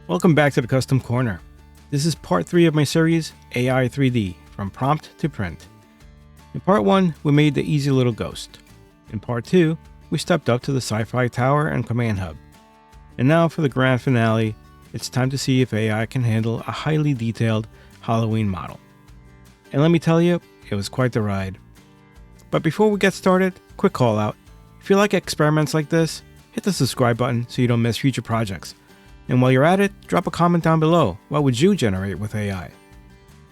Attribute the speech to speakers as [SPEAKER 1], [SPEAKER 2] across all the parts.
[SPEAKER 1] Welcome back to the Custom Corner. This is part 3 of my series, AI 3D, from prompt to print. In part 1, we made the easy little ghost. In part 2, we stepped up to the sci-fi tower and command hub. And now for the grand finale, it's time to see if AI can handle a highly detailed Halloween model. And let me tell you, it was quite the ride. But before we get started, quick call out. If you like experiments like this, hit the subscribe button so you don't miss future projects. And while you're at it, drop a comment down below. What would you generate with AI?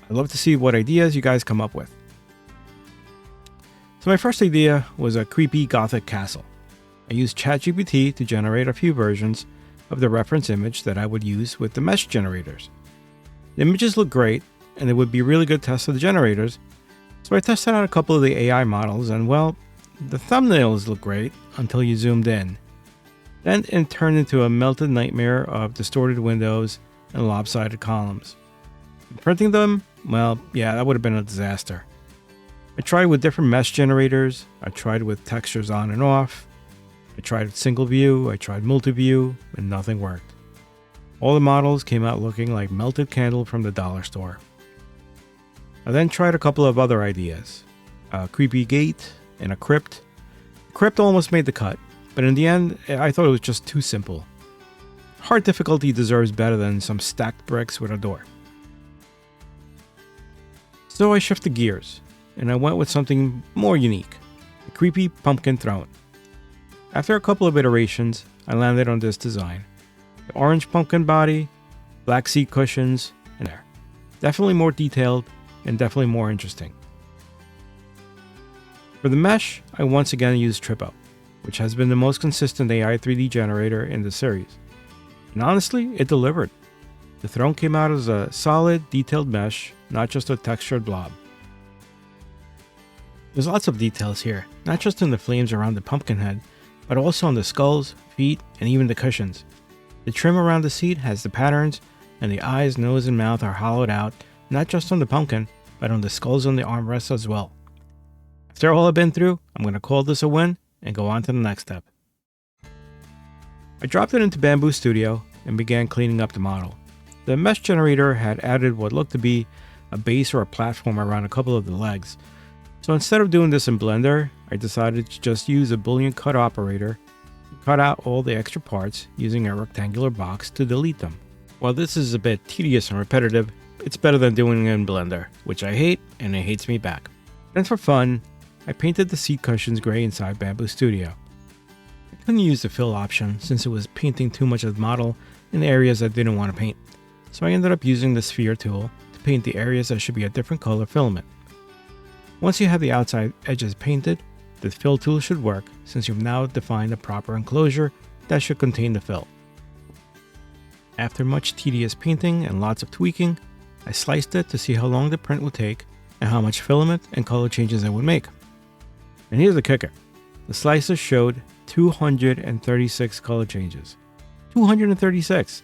[SPEAKER 1] I'd love to see what ideas you guys come up with. So my first idea was a creepy Gothic castle. I used ChatGPT to generate a few versions of the reference image that I would use with the mesh generators. The images look great, and they would be really good tests of the generators, so I tested out a couple of the AI models, and well, the thumbnails look great until you zoomed in. Then it turned into a melted nightmare of distorted windows and lopsided columns. Printing them, well, yeah, that would have been a disaster. I tried with different mesh generators, I tried with textures on and off, I tried with single view, I tried multi-view, and nothing worked. All the models came out looking like melted candle from the dollar store. I then tried a couple of other ideas. A creepy gate and a crypt. The crypt almost made the cut, but in the end, I thought it was just too simple. Hard difficulty deserves better than some stacked bricks with a door. So I shifted gears, and I went with something more unique, a creepy pumpkin throne. After a couple of iterations, I landed on this design. The orange pumpkin body, black seat cushions, and there. Definitely more detailed, and definitely more interesting. For the mesh, I once again used Tripo, which has been the most consistent AI 3D generator in the series. And honestly, it delivered. The throne came out as a solid, detailed mesh, not just a textured blob. There's lots of details here, not just in the flames around the pumpkin head, but also on the skulls, feet, and even the cushions. The trim around the seat has the patterns, and the eyes, nose, and mouth are hollowed out, not just on the pumpkin, but on the skulls on the armrests as well. After all I've been through, I'm going to call this a win and go on to the next step. I dropped it into Bambu Studio and began cleaning up the model. The mesh generator had added what looked to be a base or a platform around a couple of the legs. So instead of doing this in Blender, I decided to just use a Boolean cut operator and cut out all the extra parts using a rectangular box to delete them. While this is a bit tedious and repetitive, it's better than doing it in Blender, which I hate and it hates me back. Then for fun, I painted the seat cushions gray inside Bambu Studio. I couldn't use the fill option since it was painting too much of the model in the areas I didn't want to paint, so I ended up using the sphere tool to paint the areas that should be a different color filament. Once you have the outside edges painted, the fill tool should work since you've now defined a proper enclosure that should contain the fill. After much tedious painting and lots of tweaking, I sliced it to see how long the print would take and how much filament and color changes I would make. And here's the kicker. The slices showed 236 color changes. 236!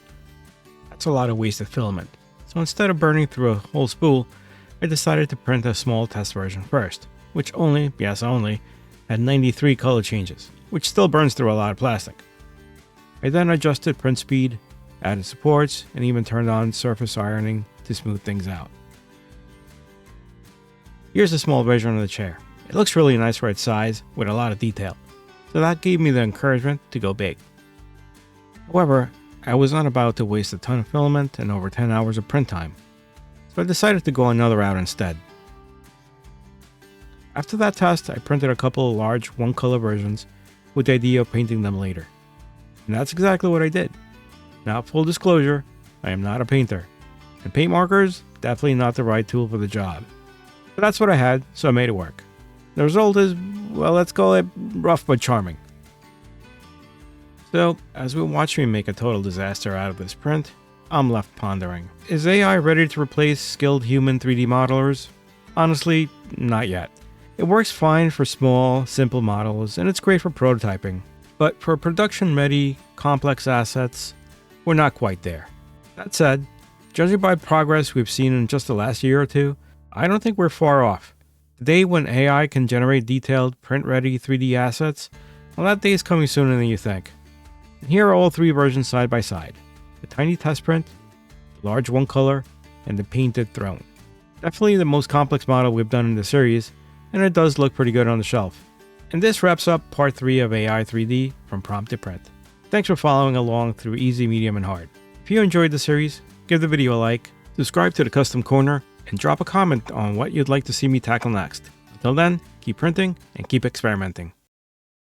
[SPEAKER 1] That's a lot of wasted filament. So instead of burning through a whole spool, I decided to print a small test version first, which only, yes only, had 93 color changes, which still burns through a lot of plastic. I then adjusted print speed, added supports, and even turned on surface ironing to smooth things out. Here's a small version of the chair. It looks really nice for its size, with a lot of detail, so that gave me the encouragement to go big. However, I was not about to waste a ton of filament and over 10 hours of print time, so I decided to go another route instead. After that test, I printed a couple of large one-color versions with the idea of painting them later. And that's exactly what I did. Now, full disclosure, I am not a painter, and paint markers, definitely not the right tool for the job. But that's what I had, so I made it work. The result is, well, let's call it rough but charming. So, as we watch me make a total disaster out of this print, I'm left pondering. Is AI ready to replace skilled human 3D modelers? Honestly, not yet. It works fine for small, simple models, and it's great for prototyping. But for production-ready, complex assets, we're not quite there. That said, judging by progress we've seen in just the last year or two, I don't think we're far off. The day when AI can generate detailed, print-ready 3D assets, well, that day is coming sooner than you think. And here are all three versions side by side. the tiny test print, the large one color, and the painted throne. Definitely the most complex model we've done in the series, and it does look pretty good on the shelf. And this wraps up part 3 of AI 3D from prompt to print. Thanks for following along through easy, medium, and hard. If you enjoyed the series, give the video a like, subscribe to the Custom Corner, and drop a comment on what you'd like to see me tackle next. Until then, keep printing and keep experimenting.